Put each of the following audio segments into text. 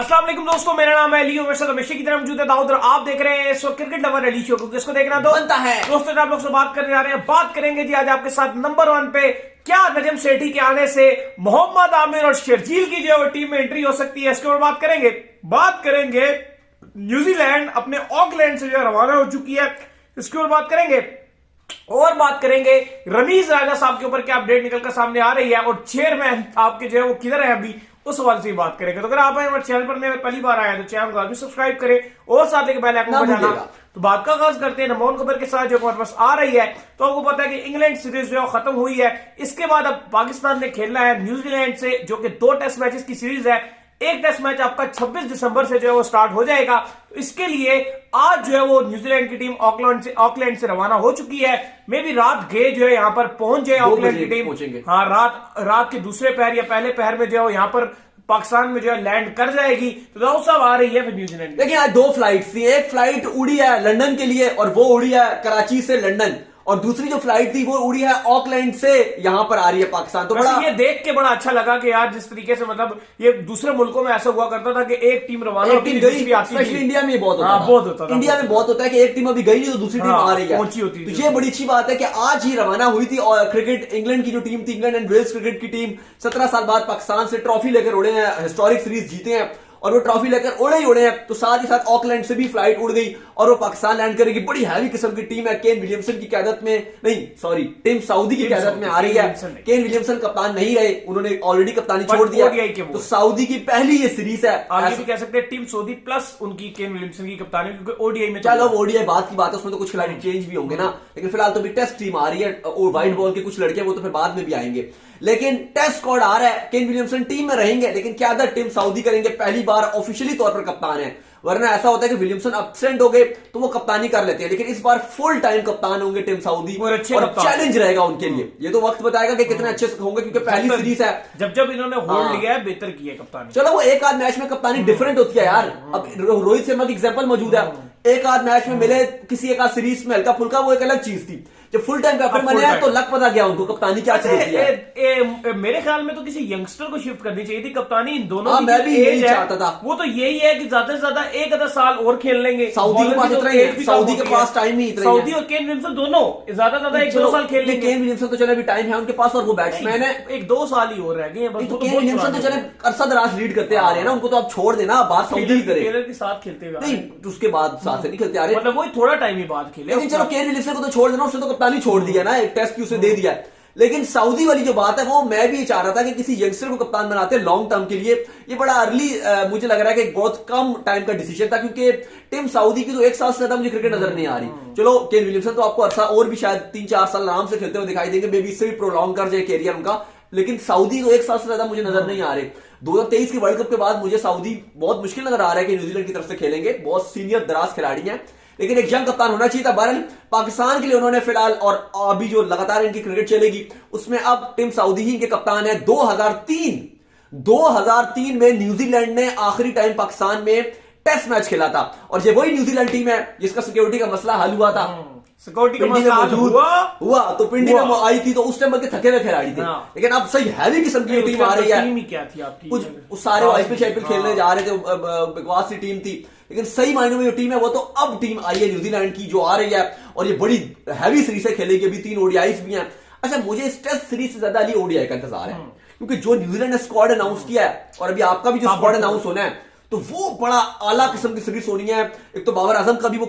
अस्सलाम वालेकुम दोस्तों, मेरा नाम है अली। मेरे साथ हमेशा की तरह मौजूद है दाऊद और आप देख रहे हैं इस वक्त क्रिकेट लवर अली शो। क्योंकि इसको देखना तो बनता है। दोस्तों आप लोग से बात करने जा रहे हैं, बात करेंगे जी आज आपके साथ नंबर 1 पे क्या नजम सेठी के आने से मोहम्मद आमिर और शर्जील की जो है टीम में एंट्री हो सकती है, इसके ऊपर बात करेंगे न्यूजीलैंड अपने ऑकलैंड से जो है रवाना हो चुकी है, इसके ऊपर बात करेंगे रमीज राजा साहब के ऊपर क्या अपडेट निकलकर सामने आ रही है और चेयरमैन आपके जो है वो किधर है अभी, उस सवाल से ही बात करेंगे। तो अगर आप हमारे चैनल पर पहली बार आए तो चैनल को भी सब्सक्राइब करें और साथ लेके बेल आइकन बजाना। तो बात का आगाज करते हैं नंबर 1 खबर के साथ जो हमारे पास आ रही है। तो आपको पता है कि इंग्लैंड सीरीज जो है खत्म हुई है, इसके बाद अब पाकिस्तान ने खेलना है न्यूजीलैंड से, जो कि 2 टेस्ट मैचेस की सीरीज है। एक टेस्ट मैच आपका 26 दिसंबर से जो है वो स्टार्ट हो जाएगा। तो इसके लिए आज जो है वो न्यूजीलैंड की टीम ऑकलैंड से रवाना हो चुकी है। मे भी रात गए जो है यहाँ पर पहुंच जाए ऑकलैंड की टीम। हाँ, रात के दूसरे पहर या पहले पहर में जो है यहाँ पर पाकिस्तान में जो है लैंड कर जाएगी। तो दाऊद साहब आ रही है फिर न्यूजीलैंड। देखिए आज 2 फ्लाइट थी, एक फ्लाइट उड़ी है लंदन के लिए और वो उड़ी है कराची से लंदन, और दूसरी जो फ्लाइट थी वो उड़ी है ऑकलैंड से यहाँ पर आ रही है पाकिस्तान। तो बड़ा ये देख के बड़ा अच्छा लगा कि यार जिस तरीके से मतलब ये दूसरे मुल्कों में ऐसा हुआ करता था कि एक टीम रवाना होती थी, दूसरी आती थी। इंडिया में बहुत होता था। इंडिया में बहुत होता है कि एक टीम अभी गई नहीं तो दूसरी टीम आ रही है, पहुंची होती थी। तो ये बड़ी अच्छी बात है कि आज ही रवाना हुई थी। और क्रिकेट इंग्लैंड की जो टीम थी, इंग्लैंड एंड वेल्स क्रिकेट की टीम 17 साल बाद पाकिस्तान से ट्रॉफी लेकर उड़े हैं, हिस्टोरिक सीरीज जीते हैं और वो ट्रॉफी लेकर उड़े हैं। तो साथ ही साथ ऑकलैंड से भी फ्लाइट उड़ गई और वो पाकिस्तान लैंड करेगी। बड़ी हैवी किस्म की टीम है, केन विलियमसन की क़यादत में, नहीं सॉरी टिम साउदी की क़यादत में आ रही है। केन विलियमसन कप्तान नहीं रहे, उन्होंने ऑलरेडी कप्तानी छोड़ दिया। तो सऊदी की पहली ये सीरीज है, आगे भी कह सकते हैं टीम सऊदी प्लस उनकी केन विलियमसन की कप्तानी, क्योंकि ओडीआई में चलो ओडीआई बात की बात है, उसमें तो कुछ खिलाड़ी चेंज भी होंगे ना, लेकिन फिलहाल तो भी टेस्ट टीम आ रही है और व्हाइट बॉल के कुछ लड़के वो तो फिर बाद में भी आएंगे। लेकिन टेस्ट स्क्वाड आ रहा है, केन विलियमसन टीम में रहेंगे, लेकिन क़यादत टीम सऊदी करेंगे। पहली बार ऑफिशियली तौर पर कप्तान है, वरना ऐसा होता है कि विलियमसन एब्सेंट हो गए तो वो कप्तानी कर लेते हैं, लेकिन इस बार फुल टाइम कप्तान होंगे टीम सऊदी और चैलेंज रहेगा उनके लिए। ये तो वक्त बताएगा कि कितने अच्छे होंगे, क्योंकि पहली सीरीज है। जब इन्होंने होल्ड लिया है, बेहतर किया है कप्तानी। चलो वो एक आध मैच में कप्तानी डिफरेंट होती है यार। अब रोहित शर्मा की एग्जांपल मौजूद है, एक आध मैच में मिले, किसी एक आध सीरीज में हल्का फुल्का, वो एक अलग चीज थी। जब फुल टाइम कैप्टन बने हैं तो लक पता गया उनको कप्तानी क्या चीज होती है। मेरे ख्याल में तो किसी यंगस्टर को शिफ्ट करनी चाहिए थी कप्तानी। इन दोनों की मैं भी यही चाहता था। वो तो यही है कि ज्यादा से ज्यादा एक आधा साल और खेल लेंगे। सऊदी के पास इतना ही है, सऊदी के पास टाइम ही इतना है। सऊदी और केन विलियमसन दोनों ज्यादा से ज्यादा 1-2 साल खेल लेंगे। केन विलियमसन तो चले अभी टाइम है उनके पास और वो बैट्समैन है, 1-2 साल ही हो रह गए हैं बस। तो केन विलियमसन तो चले अरसा दराज लीड करते आ रहे हैं ना, उनको तो आप छोड़ देना, बात सऊदी करे। टेलर के साथ खेलते हुए नहीं, उसके बाद साथ से नहीं खेलते आ रहे, मतलब वही थोड़ा टाइम ही बाद खेले। लेकिन चलो केन विलियमसन को तो छोड़ देना, उसने तो कप्तानी छोड़ दिया ना, एक टेस्ट की उसे दे दिया। लेकिन सऊदी वाली जो बात है वो मैं भी चाह रहा था कि किसी यंगस्टर को कप्तान बनाते लॉन्ग टर्म के लिए। ये बड़ा अर्ली मुझे लग रहा है कि बहुत कम टाइम का डिसीजन था, क्योंकि टीम सऊदी की तो 1 साल से ज्यादा मुझे क्रिकेट नजर नहीं आ रही। चलो केन विलियमसन तो आपको अरसा और भी शायद 3-4 साल आराम से खेलते हुए दिखाई देंगे, मे बी इससे भी प्रोलॉन्ग कर जाए कैरियर उनका, लेकिन सऊदी को 1 साल से ज्यादा मुझे नजर नहीं आ रहे। 2023 के वर्ल्ड कप के बाद मुझे सऊदी बहुत मुश्किल नजर आ रहा है कि न्यूजीलैंड की तरफ से खेलेंगे। बहुत सीनियर दराज खिलाड़ी हैं, लेकिन एक यंग कप्तान होना चाहिए था। बहरहाल पाकिस्तान के लिए उन्होंने फिलहाल, और अभी जो लगातार इनकी क्रिकेट चलेगी उसमें अब टीम सऊदी ही इनके कप्तान है। 2003 में न्यूजीलैंड ने आखिरी टाइम पाकिस्तान में टेस्ट मैच खेला था, और ये वही न्यूजीलैंड टीम है जिसका सिक्योरिटी का मसला हल हुआ था। सिक्योरिटी का मसला हुआ तो पिंडी में आई थी, तो उस टाइम बल्कि थके हुए खिलाड़ी थे। लेकिन अब सही हैवी किस्म की टीम आ रही है। टीम ही क्या थी आपकी? कुछ सारे आईपीएल खेलने जा रहे थे, बकवास सी टीम थी, लेकिन सही मायनों में जो टीम है वो तो अब टीम आई है न्यूजीलैंड की, जो आ रही है और ये बड़ी हैवी सीरीज से खेलेगी। अभी 3 ओडीआईस भी हैं। अच्छा, मुझे इस टेस्ट सीरीज से ज्यादा ओडीआई का इंतजार है, क्योंकि जो न्यूजीलैंड ने स्क्वाड अनाउंस किया है और अभी आपका भी जो स्क्वाड अनाउंस होना है, तो वो बड़ा आला किस्म की सीरीज होनी है। एक तो बाबर आजम का भी वो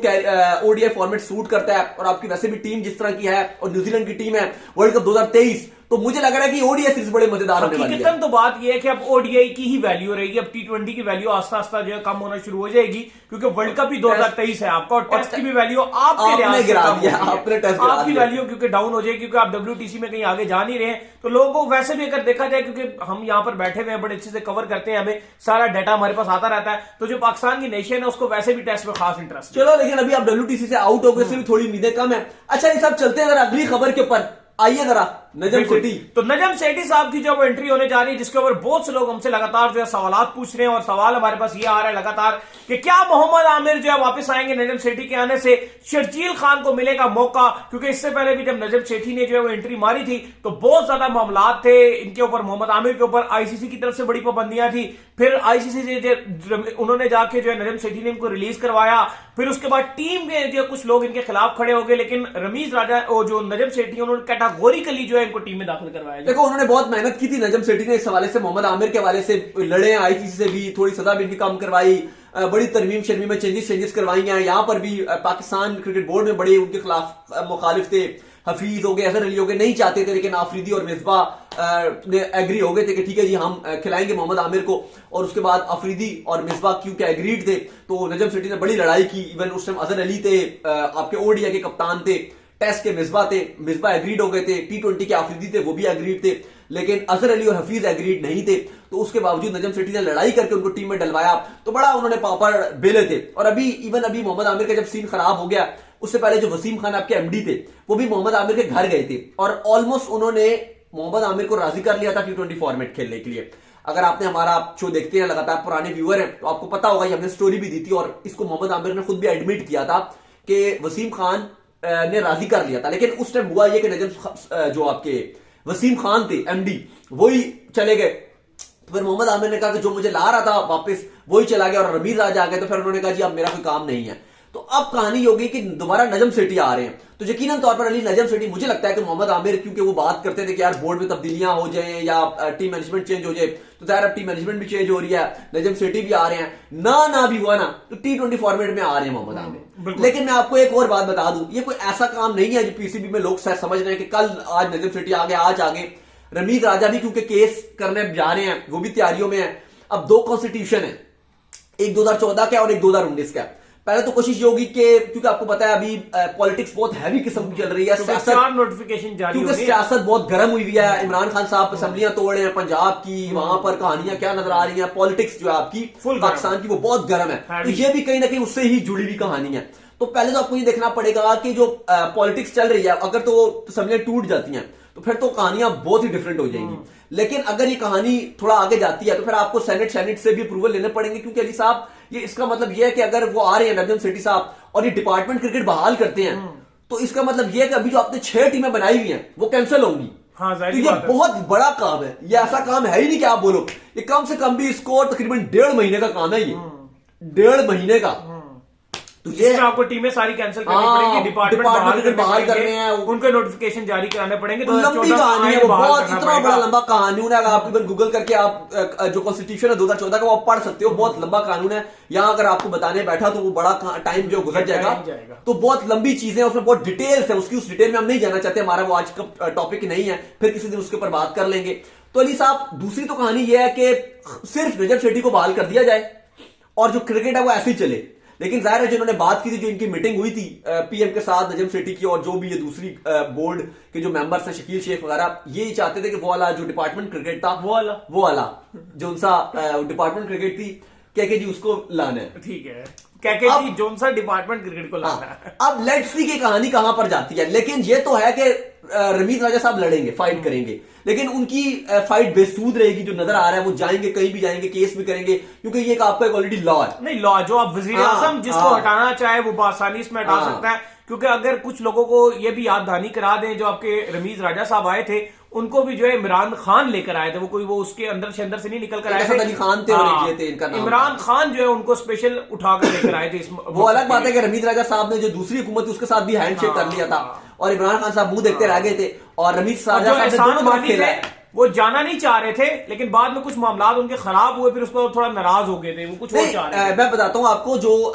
ओडीआई फॉर्मेट सूट करता है, और आपकी वैसे भी टीम जिस तरह की है और न्यूजीलैंड की टीम है वर्ल्ड कप 2023, तो मुझे लग रहा है कि ओडीआई सीरीज बड़े मजेदार होने वाली है। तो बात यह है कि अब ओडीआई की ही वैल्यू रहेगी, अब टी20 की वैल्यू आस्ता आस्ता जो है कम होना शुरू हो जाएगी, क्योंकि वर्ल्ड कप भी 2023 है आपका, और टेस्ट की भी वैल्यू आपकी वैल्यू क्योंकि डाउन हो जाएगी, क्योंकि आप डब्ल्यूटीसी में कहीं आगे जा नहीं रहे हैं। तो लोगों को वैसे भी अगर देखा जाए, क्योंकि हम यहाँ पर बैठे हुए हैं, बड़े अच्छे से कवर करते हैं, हमें सारा डाटा हमारे पास आता रहता है, तो जो पाकिस्तान की नेशन है उसको वैसे भी टेस्ट में खास इंटरेस्ट। चलो, लेकिन अभी आप डब्ल्यूटीसी से आउट हो गए, इससे भी थोड़ी उम्मीदें कम है। अच्छा, ये सब चलते हैं जरा अगली खबर के ऊपर। आइए जरा नजम सेठी। तो नजम सेठी साहब की जो वो एंट्री होने जा रही है, जिसके ऊपर बहुत से लोग हमसे लगातार जो है सवालात पूछ रहे हैं, और सवाल हमारे पास ये आ रहा है लगातार कि क्या मोहम्मद आमिर जो है वापस आएंगे नजम सेठी के आने से, शर्जील खान को मिलेगा मौका, क्योंकि इससे पहले भी जब नजम सेठी ने जो है वो एंट्री मारी थी तो बहुत ज्यादा मामलात थे इनके ऊपर, मोहम्मद आमिर के ऊपर आईसीसी की तरफ से बड़ी पाबंदियां थी, फिर आईसीसी से उन्होंने जाके जो है नजम सेठी ने इनको रिलीज करवाया, फिर उसके बाद टीम के जो कुछ लोग इनके खिलाफ खड़े हो गए, लेकिन रमीज राजा जो नजम सेठी उन्होंने कैटेगोरिकली जो है इनको टीम में दाखिल करवाया। देखो उन्होंने बहुत मेहनत की थी नजम सेठी ने, इस हवाले से मोहम्मद आमिर के हवाले से लड़े, आईसीसी से भी थोड़ी सजा भी इनकी कम करवाई, बड़ी तरमीम शर्मी में चेंजेस करवाई हैं, यहाँ पर भी पाकिस्तान क्रिकेट बोर्ड में बड़े उनके खिलाफ मुखालिफ थे, हफीज हो गए, अजहर अली हो गए, नहीं चाहते थे, लेकिन आफरीदी और मिसबाह ने एग्री हो गए थे कि ठीक है जी हम खिलाएंगे मोहम्मद आमिर को, और उसके बाद अफरीदी और मिसबाह क्योंकि एग्रीड थे तो नजम सेठी ने बड़ी लड़ाई की। इवन उस टाइम अजहर अली थे, आपके ओडीआई के कप्तान थे, टेस्ट के मिसबाह थे, मिसबाह एग्रीड हो गए थे, T20 के आफरीदी थे वो भी एग्रीड थे, लेकिन अजहर अली और हफीज एग्रीड नहीं थे, तो उसके बावजूद नजम सेठी ने लड़ाई करके उनको टीम में डलवाया, तो बड़ा उन्होंने पापड़ बेले थे। और अभी मोहम्मद आमिर का जब सीन खराब हो गया, उससे पहले जो वसीम खान आपके एमडी थे वो भी मोहम्मद आमिर के घर गए थे, और ऑलमोस्ट उन्होंने मोहम्मद आमिर को राजी कर लिया था T20 फॉर्मेट खेलने के लिए। अगर आपने हमारा शो देखते हैं लगातार, पुराने व्यूअर हैं, तो आपको पता होगा, हमने स्टोरी भी दी थी और इसको मोहम्मद आमिर ने खुद भी एडमिट किया था कि वसीम खान ने राजी कर लिया था, लेकिन उस टाइम हुआ ये कि नजम जो आपके वसीम खान थे एमडी वही चले गए, तो फिर मोहम्मद आमिर ने कहा कि जो मुझे ला रहा था वापस वही चला गया, और रमीज राजा आ गए, तो फिर उन्होंने कहा जी अब मेरा कोई काम नहीं है। तो अब कहानी होगी कि दोबारा नजम सेठी आ रहे हैं, तो यकीनन तौर पर अली नजम सेठी, मुझे लगता है कि मोहम्मद आमिर क्योंकि वो बात करते थे कि यार बोर्ड में तब्दीलियां हो जाए या टीम मैनेजमेंट चेंज हो जाए, तो जाहिर अब टीम मैनेजमेंट भी चेंज हो रही है, नजम सेठी भी आ रहे हैं, ना भी हुआ ना तो T20 फॉर्मेट में आ रहे हैं मोहम्मद आमिर। लेकिन मैं आपको एक और बात बता दूं, ये कोई ऐसा काम नहीं है जो पीसीबी में लोग समझ रहे हैं कि कल आज नजम सेठी आ गए, आज आगे रमीज राजा भी क्योंकि केस करने जा रहे हैं, वो भी तैयारियों में है। अब 2 कॉन्स्टिट्यूशन है, एक 2014 का और एक 2019 का। पहले तो कोशिश ये होगी कि क्योंकि आपको पता है अभी पॉलिटिक्स बहुत हैवी किस्म की चल रही है, नोटिफिकेशन जारी क्योंकि सियासत बहुत गर्म हुई है, इमरान खान साहब असेंबलियां तोड़ रहे हैं पंजाब की, वहां पर कहानियां क्या नजर आ रही हैं, पॉलिटिक्स जो है आपकी पाकिस्तान की वो बहुत गर्म है, तो ये भी कहीं ना कहीं उससे ही जुड़ी हुई कहानी है। तो पहले तो आपको ये देखना पड़ेगा कि जो पॉलिटिक्स चल रही है, अगर तो असेंबलियां टूट जाती हैं तो फिर तो कहानियां बहुत ही डिफरेंट हो जाएंगी, लेकिन अगर ये कहानी थोड़ा आगे जाती है तो फिर आपको सेनेट से भी अप्रूवल लेने पड़ेंगे, क्योंकि अली साहब ये इसका मतलब ये है कि अगर वो आ रहे हैं नजम सेठी साहब और ये डिपार्टमेंट क्रिकेट बहाल करते हैं, तो इसका मतलब ये है कि अभी जो आपने 6 टीमें बनाई हुई हैं वो कैंसिल होंगी। हाँ, तो ये बहुत बड़ा काम है, ये ऐसा काम है ही नहीं कि आप बोलो, ये कम से कम भी इसको तकरीबन 1.5 महीने का काम है, ये 1.5 महीने का। तो ये आपको टीमें सारी कैंसिल करनी पड़ेंगी, डिपार्टमेंट बहाल करने हैं, उनके नोटिफिकेशन जारी कराने पड़ेंगे। तो लंबी कहानी है वो, बहुत इतना बड़ा लंबा कानून है, आप इवन गूगल करके आप जो कॉन्स्टिट्यूशन है 2014 का वो आप पढ़ सकते हो, बहुत लंबा कानून है। यहाँ अगर आपको बताने बैठा तो वो बड़ा टाइम जो गुजर जाएगा, तो बहुत लंबी चीजें उसमें, बहुत डिटेल्स है उसकी, उस डिटेल में हम नहीं जाना चाहते, हमारा वो आज का टॉपिक नहीं है, फिर किसी दिन उसके ऊपर बात कर लेंगे। तो अली साहब दूसरी तो कहानी यह है कि सिर्फ नजम सेठी को बहाल कर दिया जाए और जो क्रिकेट है वो ऐसे ही चले, लेकिन जाहिर है जिन्होंने बात की थी, जो इनकी मीटिंग हुई थी पीएम के साथ नजम सेठी की, और जो भी ये दूसरी बोर्ड के जो मेंबर्स हैं शकील शेख वगैरह, ये चाहते थे कि वो वाला जो डिपार्टमेंट क्रिकेट था, वो वाला जो उनसा डिपार्टमेंट क्रिकेट थी, क्या जी उसको लाना है, ठीक है, क्या जी जोन सा डिपार्टमेंट क्रिकेट को लाना है। अब लेट्स सी की कहानी कहां पर जाती है, लेकिन ये तो है कि रमीज राजा साहब लड़ेंगे, फाइट करेंगे, लेकिन उनकी फाइट बेसूद रहेगी, जो नजर आ रहा है वो जाएंगे, कहीं भी जाएंगे, केस भी करेंगे, क्योंकि ये आपका एक ऑलरेडी लॉ है। नहीं, लॉ जो आप वजीर आजम जिसको हटाना चाहे वो आसानी इसमें हटा सकता है, क्योंकि अगर कुछ लोगों को ये भी याद दहानी करा दें, जो आपके रमीज राजा साहब आए थे उनको भी जो है इमरान खान लेकर आए थे, वो कोई वो उसके अंदर से से नहीं निकल कर आए थे, खान थे और ये थे इनका नाम, इमरान खान जो है उनको स्पेशल उठाकर लेकर आए थे। वो अलग बात है कि रमीज राजा साहब ने जो दूसरी हुकूमत थी उसके साथ भी हैंडशेक कर लिया था, और इमरान खान साहब मुंह देखते रह गए थे, और रमीज राजा साहब ने वो जाना नहीं चाह रहे थे, लेकिन बाद में कुछ मामला उनके खराब हुए, फिर उसको थोड़ा नाराज हो गए थे, वो कुछ और चाह रहे थे। मैं बताता हूँ आपको, जो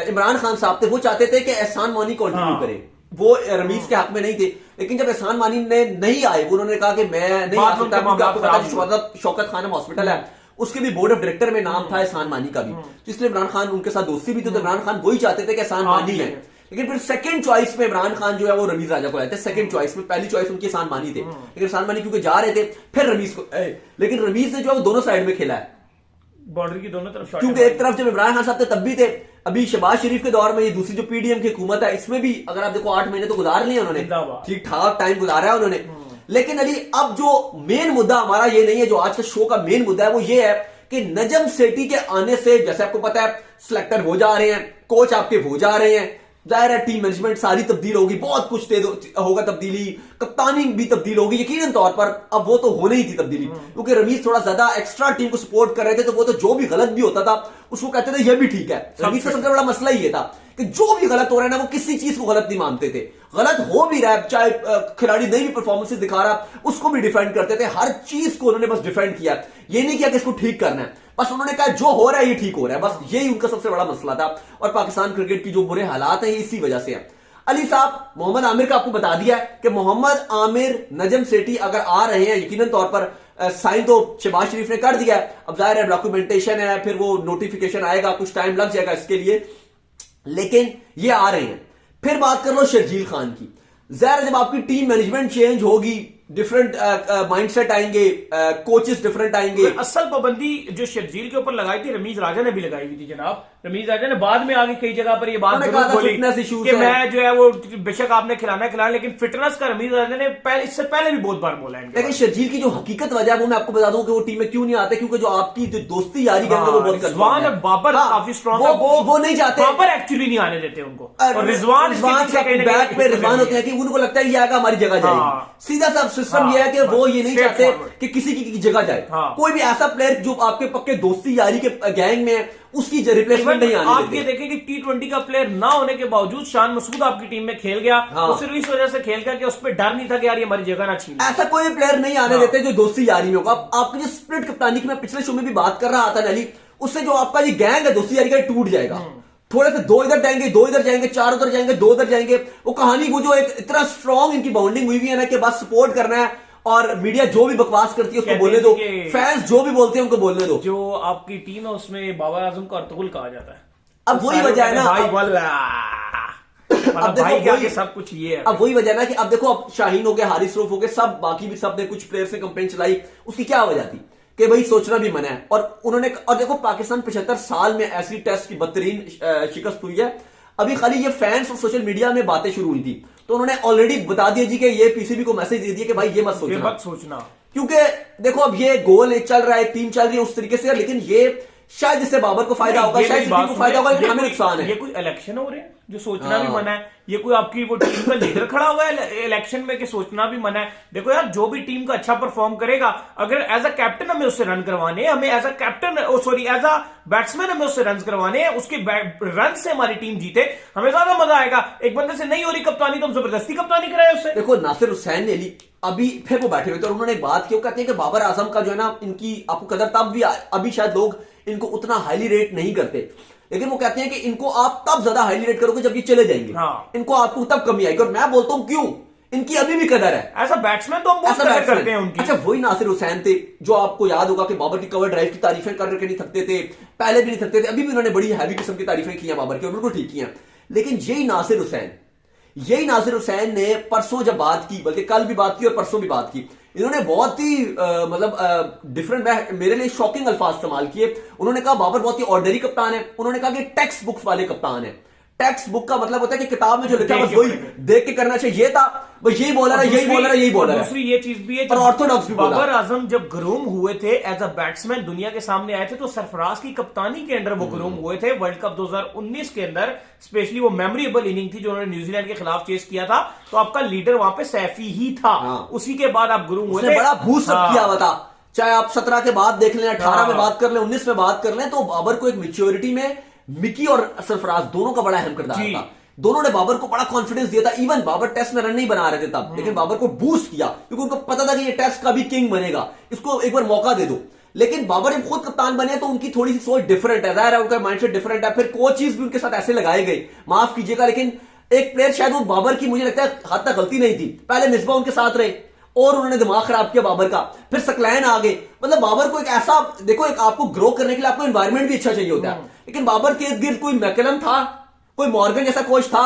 इमरान खान साहब थे वो चाहते थे कि एहसान मानी कंटिन्यू करे, वो रमीज के हक में नहीं थे, लेकिन जब एहसान मानी ने नहीं आए, उन्होंने कहा कि मैं नहीं आ सकता, क्योंकि आपको पता है शौकत खानम हॉस्पिटल है, उसके भी बोर्ड ऑफ डायरेक्टर में नाम था एहसान मानी का भी, तो इसलिए इमरान खान उनके साथ दोस्ती भी थी, तो इमरान खान वही चाहते थे कि एहसान मानी है, लेकिन फिर सेकंड चॉइस में इमरान खान जो है वो रमीज राजा को लाए थे, सेकंड चॉइस में, पहली चॉइस उनकी एहसान मानी थे, लेकिन एहसान मानी क्योंकि जा रहे थे, फिर रमीज को, लेकिन रमीज ने जो है वो दोनों साइड में खेला है, बॉर्डर की दोनों तरफ, क्योंकि एक तरफ जब इमरान खान साहब थे तब भी थे, अभी शहबाज शरीफ के दौर में ये दूसरी जो पीडीएम की हुकूमत है, इसमें भी अगर आप देखो 8 महीने तो गुजार लिए उन्होंने, ठीक ठाक टाइम गुजारा है उन्होंने, लेकिन अली अब जो मेन मुद्दा हमारा ये नहीं है, जो आज के शो का मेन मुद्दा है वो ये है कि नजम सेठी के आने से, जैसे आपको पता है, सिलेक्टर हो जा रहे हैं, कोच आपके हो जा रहे हैं, जाहिर है टीम मैनेजमेंट सारी तब्दील होगी, बहुत कुछ होगा तब्दीली, कप्तानी भी तब्दील होगी यकीनन तौर पर। अब वो तो होने ही थी तब्दीली, क्योंकि रमीज थोड़ा ज्यादा एक्स्ट्रा टीम को सपोर्ट कर रहे थे, तो वो तो जो भी गलत भी होता था उसको कहते थे ये भी ठीक है। रमीज का सबसे बड़ा मसला ये था कि जो भी गलत हो रहा है ना, वो किसी चीज को गलत नहीं मानते थे। गलत हो भी रहा है, चाहे खिलाड़ी नहीं भी परफॉर्मेंसेस दिखा रहा, उसको भी डिफेंड करते थे। हर चीज को उन्होंने बस डिफेंड किया, ये नहीं किया कि इसको ठीक करना है, बस उन्होंने कहा जो हो रहा है ये ठीक हो रहा है, बस यही उनका सबसे बड़ा मसला था। और पाकिस्तान क्रिकेट की जो बुरे हालात हैं इसी वजह से है। अली साहब, मोहम्मद आमिर का आपको बता दिया है कि मोहम्मद आमिर, नजम सेठी अगर आ रहे हैं, यकीनन तौर पर साइन तो शहबाज शरीफ ने कर दिया है, अब जाहिर है डॉक्यूमेंटेशन है, फिर वो नोटिफिकेशन आएगा, कुछ टाइम लग जाएगा इसके लिए, लेकिन ये आ रहे हैं। फिर बात कर लो शर्जील खान की। ज़ाहिर जब आपकी टीम मैनेजमेंट चेंज होगी, डिफरेंट माइंडसेट आएंगे, कोचेस डिफरेंट आएंगे। असल पाबंदी जो शर्जील के ऊपर लगाई थी रमीज राजा ने भी लगाई हुई थी जनाब। रमीज राजा ने बाद में आगे कई जगह पर ये बात बोली कि मैं जो है वो बेशक आपने खिलाना लेकिन फिटनेस का रमीज राजा ने इससे पहले भी बहुत बार बोला है। लेकिन शर्जील की जो हकीकत वजह है वो मैं आपको बता दूं कि वो टीम में क्यों नहीं आते, क्योंकि जो आपकी जो दोस्ती यारी है वो बहुत रिजवान और बाबर काफी स्ट्रॉन्ग है, वो नहीं चाहते, बाबर एक्चुअली नहीं आने देते उनको, और रिजवान बैक पे रिजवान होते हैं कि उनको लगता है ये आएगा हमारी जगह जाएगी। सीधा सा सिस्टम ये है कि वो ये नहीं चाहते कि किसी की जगह जाए। कोई भी ऐसा प्लेयर जो आपके पक्के दोस्ती यारी के गैंग में है उसकी रिप्लेसमेंट नहीं आनी। आप ये देखें कि T20 का प्लेयर ना होने के बावजूद शान मसूद आपकी टीम में खेल गया, तो सिर्फ इस वजह से खेल गया कि उस पर डर नहीं था कि यार ये हमारी जगह ना छीन। ऐसा कोई प्लेयर नहीं आने देते जो दोस्ती यारी में होगा। आपकी जो स्प्लिट कप्तानी की मैं पिछले शो में भी बात कर रहा था नली, उससे जो आपका ये गैंग है दोस्ती यारी का टूट जाएगा। थोड़े से दो इधर जाएंगे, दो इधर जाएंगे, चार उधर जाएंगे, दो उधर जाएंगे, वो कहानी वो जो एक इतना स्ट्रॉन्ग इनकी बाउंडिंग हुई है ना कि बस सपोर्ट करना है, और मीडिया जो भी बकवास करती है उसको बोलने दो, फैंस जो भी बोलते हैं उनको बोलने दो। जो आपकी टीम है उसमें बाबर आजम को अर्तुगुल कहा जाता है। अब वही वजह है ना, अब देखो सब कुछ ये है। अब वही वजह ना कि अब देखो, अब शाहीन हो गए, हारिस रऊफ हो गए, सब बाकी भी सब ने कुछ प्लेयर से कंप्लेन चलाई। उसकी क्या वजह थी कि भाई सोचना भी मना है, और उन्होंने, और देखो पाकिस्तान 75 साल में ऐसी टेस्ट की बदतरीन शिकस्त हुई है। अभी खाली ये फैंस और सोशल मीडिया में बातें शुरू हुई थी, तो उन्होंने ऑलरेडी बता दिया जी कि ये पीसीबी को मैसेज दे दिया कि भाई ये मत सोचना, क्योंकि देखो अब ये गोल चल रहा है, टीम चल रही है उस तरीके से, लेकिन ये शायद इससे बाबर को फायदा होगा, शायद सिटी को फायदा होगा, लेकिन हमें नुकसान है। ये कोई इलेक्शन हो रहे हैं जो सोचना भी मना है, ये कोई आपकी वो टीम का लीडर खड़ा हुआ है इलेक्शन में कि सोचना भी मना है। देखो यार, जो भी टीम का अच्छा परफॉर्म करेगा, अगर एज अ कैप्टन हमें उससे रन करवाने हैं, हमें as a captain as a batsman हमें उससे रन करवाने हैं, उसके रन से हमारी टीम जीते, हमें ज्यादा मजा आएगा। एक बंदे से नहीं हो रही कप्तानी तो हम जबरदस्ती कप्तानी कराए उससे। देखो नासिर हुसैन ने ली, अभी फिर वो बैठे हुए थे और उन्होंने एक बात की, वो कहते हैं कि बाबर आजम का जो है ना, इनकी आपको कदर तब भी, अभी शायद लोग इनको उतना हाईली रेट नहीं करते, लेकिन वो कहते हैं कि इनको आप तब ज्यादा हाईली रेट करोगे जब ये चले जाएंगे। इनको आपको तब कमी आएगी, और मैं बोलता हूं क्यों, इनकी अभी भी कदर है। ऐसा बैट्समैन तो हम बहुत कदर करते हैं उनकी। अच्छा, वही नासिर हुसैन थे जो आपको याद होगा कि बाबर की कवर ड्राइव की तारीफें करके नहीं थकते थे, पहले भी नहीं थकते थे, अभी भी उन्होंने बड़ी हैवी किस्म की तारीफें की हैं बाबर की, और बिल्कुल ठीक किया। लेकिन यही नासिर हुसैन ने परसों जब बात की, बल्कि कल भी बात की और परसों भी बात की, इन्होंने बहुत ही मतलब डिफरेंट, मेरे लिए शॉकिंग अल्फाज इस्तेमाल किए। उन्होंने कहा बाबर बहुत ही ऑर्डिनरी कप्तान है, उन्होंने कहा कि टेक्स्ट बुक्स वाले कप्तान है। टेक्स्ट बुक का मतलब होता है कि किताब में जो लिखा है बस वही देख के करना चाहिए, ये था बस यही बोल रहा है, यही बोल रहा है, यही बोल रहा है। दूसरी ये चीज भी है, और ऑर्थोडॉक्स भी बोला। बाबर आजम जब ग्रूम हुए थे एज अ बैट्समैन, दुनिया के सामने आए थे, तो सरफराज की कप्तानी के अंदर वो ग्रूम हुए थे। वर्ल्ड कप 2019 के अंदर स्पेशली वो मेमोरेबल इनिंग थी जो उन्होंने न्यूजीलैंड के खिलाफ चेस किया था, तो आपका लीडर वहां पे सैफी ही था। उसी के बाद आप ग्रूम हुए थे, बड़ा बूस्ट अप किया हुआ था। चाहे आप 17 के बाद देख लें, 18 में बात कर लें, 19 में बात कर लें, तो बाबर को एक मैच्योरिटी में मिकी और सरफराज दोनों का बड़ा अहम किरदार था। दोनों ने बाबर को बड़ा कॉन्फिडेंस दिया था। इवन बाबर टेस्ट में रन नहीं बना रहे थे तब, लेकिन बाबर को बूस्ट किया क्योंकि उनको पता था कि ये टेस्ट का भी किंग बनेगा, इसको एक बार मौका दे दो। लेकिन बाबर जब खुद कप्तान बने तो उनकी थोड़ी सी सोच डिफरेंट है, जाहिर है उनका माइंडसेट डिफरेंट है। फिर कोचेस भी उनके साथ ऐसे लगाए गए, माफ कीजिएगा, लेकिन एक प्लेयर शायद वो बाबर की मुझे लगता है हद तक गलती नहीं थी। पहले मिसबा उनके साथ रहे और उन्होंने दिमाग खराब किया बाबर का, फिर सकलैन आ गए। मतलब बाबर को एक ऐसा, देखो एक आपको ग्रो करने के लिए आपको एनवायरमेंट भी अच्छा चाहिए होता है, लेकिन बाबर के इर्द गिर्द कोई मैकलम था, कोई मॉर्गन जैसा कोच था,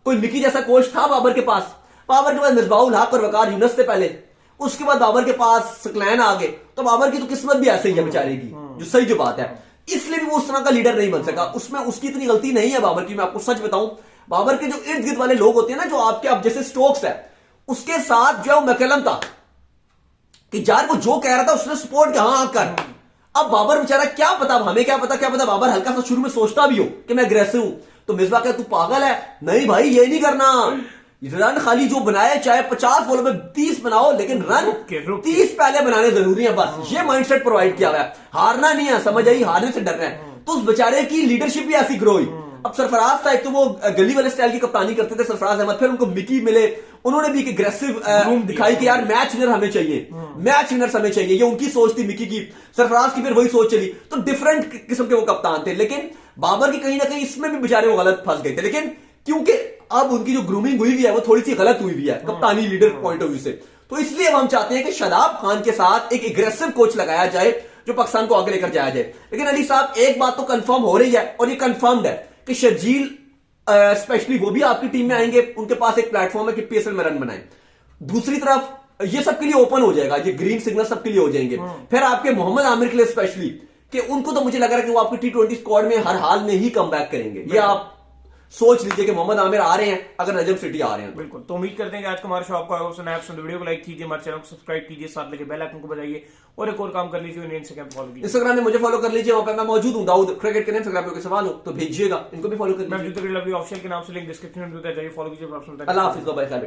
कोई मिकी जैसा कोच था बाबर के पास। बाबर के पास मिसबाउल हक और वकार यूनस थे पहले, उसके बाद बाबर के पास सकलैन आ गए। तो बाबर की तो किस्मत भी ऐसे ही है बेचारे की, जो सही जो बात है, इसलिए भी वो उस तरह का लीडर नहीं बन सका। उसमें उसकी इतनी गलती नहीं है बाबर की। मैं आपको सच बताऊं, बाबर के जो इर्द गिर्द वाले लोग होते हैं ना, जो आपके आप जैसे स्टोक्स है, उसके साथ जो मैकलम था, कि यार वो जो कह रहा था उसने सपोर्ट किया, हाँ कर। अब बाबर बेचारा क्या पता, हमें क्या पता बाबर हल्का सा शुरू में सोचता भी हो कि मैं अग्रेसिव हूं, तो मिसबा क्या तू पागल है, नहीं भाई ये नहीं करना, रन खाली जो बनाए चाहे 50 बॉलों में 30 बनाओ, लेकिन रन 30 पहले बनाने जरूरी है, बस ये माइंडसेट प्रोवाइड किया हुआ है। हारना नहीं है, समझ आई, हारने से डरना है। तो उस बेचारे की लीडरशिप भी ऐसी ग्रो हुई। अब सरफराज था, एक तो वो गली वाले स्टाइल की कप्तानी करते थे सरफराज अहमद, फिर उनको मिकी मिले, उन्होंने भी एक एग्रेसिव दिखाई कि यार मैच विनर हमें चाहिए, मैच विनर्स हमें चाहिए, ये उनकी सोच थी मिकी की। सरफराज की फिर वही सोच चली, तो डिफरेंट किस्म के वो कप्तान थे। लेकिन बाबर की कहीं ना कहीं इसमें भी बेचारे वो गलत फंस गए थे, लेकिन क्योंकि अब उनकी जो ग्रूमिंग हुई है वो थोड़ी सी गलत हुई है कप्तानी लीडर पॉइंट ऑफ व्यू से, तो इसलिए हम चाहते हैं कि शादाब खान के साथ एक एग्रेसिव कोच लगाया जाए जो पाकिस्तान को आगे लेकर जाया जाए। लेकिन अली साहब एक बात तो कंफर्म हो रही है, और ये कंफर्म्ड है कि शर्जील स्पेशली वो भी आपकी टीम में आएंगे, उनके पास एक प्लेटफॉर्म है कि पीएसएल में रन बनाए। दूसरी तरफ ये सबके लिए ओपन हो जाएगा, ये ग्रीन सिग्नल सबके लिए हो जाएंगे। फिर आपके मोहम्मद आमिर के लिए स्पेशली कि उनको तो मुझे लग रहा है कि वो आपकी T20 स्क्वाड में हर हाल में ही कम बैक करेंगे। ये आप सोच लीजिए कि मोहम्मद आमिर आ रहे हैं अगर नजम सेठी आ रहे हैं। बिल्कुल, तो उम्मीद करते हैं कि आज का हमारा शो आपको आएगा। सुना है वीडियो को लाइक कीजिए, हमारे चैनल को सब्सक्राइब कीजिए, साथ लेके बेल आइकन को बजाइए, और एक और काम कर लीजिए, इंस्टाग्राम फॉलो कीजिए, इंस्टाग्राम में मुझे फॉलो कर लीजिए, वहां पे मैं मौजूद हूं, दाऊद क्रिकेट के इंस्टाग्राम पे कोई सवाल हो तो भेजिएगा, इनको भी फॉलो कर लीजिए। मैं ऑप्शन के नाम से लिंक डिस्क्रिप्शन में देता है, जाइए फॉलो कीजिए। अल्लाह हाफिज, बाय बाय।